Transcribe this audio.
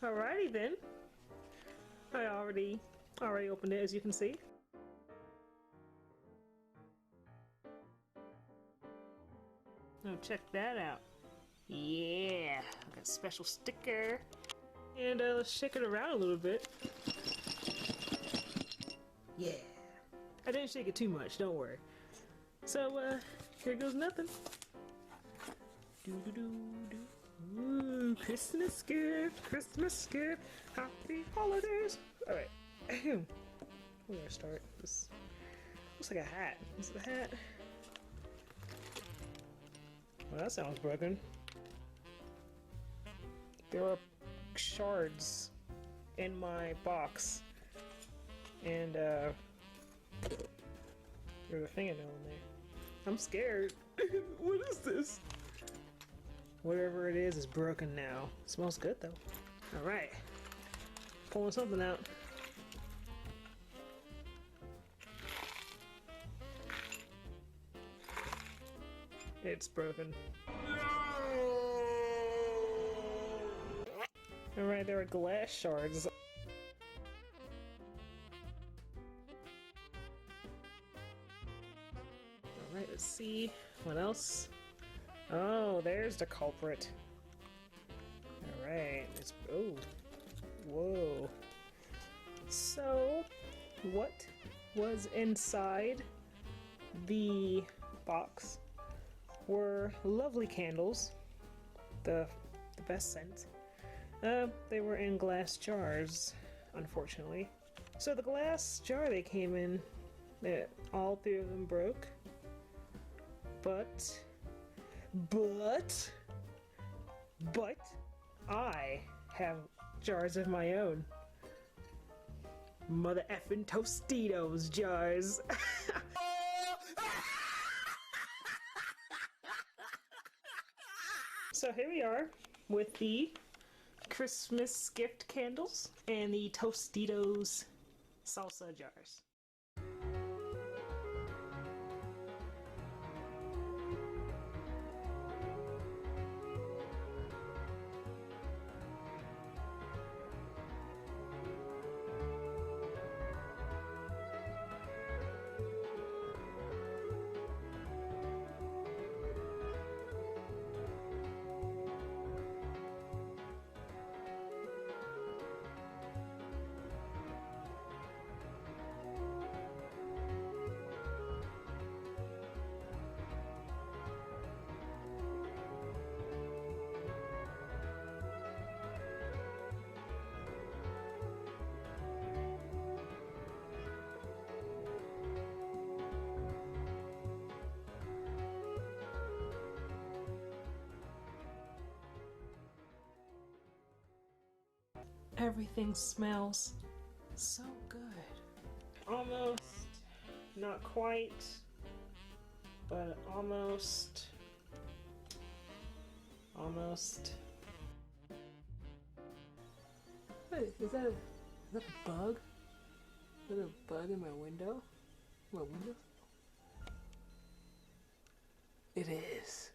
Alrighty then. I already opened it, as you can see. Oh, check that out. Yeah, I got a special sticker. And let's shake it around a little bit. Yeah. I didn't shake it too much, don't worry. So, here goes nothing. Doo-doo-doo-doo. Ooh, Christmas gift, Christmas gift. Happy holidays. Alright. We're gonna start. This looks like a hat. Is it a hat? Well, that sounds broken. There are shards in my box. And, there's a fingernail in there. I'm scared. What is this? Whatever it is broken now. Smells good though. Alright. Pulling something out. It's broken. Alright, there are glass shards. Alright, let's see. What else? Oh, there's the culprit. Alright, it's... oh. Whoa. So, what was inside the box were lovely candles. The best scent. They were in glass jars, unfortunately. So the glass jar they came in, all three of them broke. But I have jars of my own. Mother effing Tostitos jars. So here we are with the Christmas gift candles and the Tostitos salsa jars. Everything smells so good. Almost, not quite, but almost. Almost. Wait, is that a bug? Is that a bug in my window? My window? It is.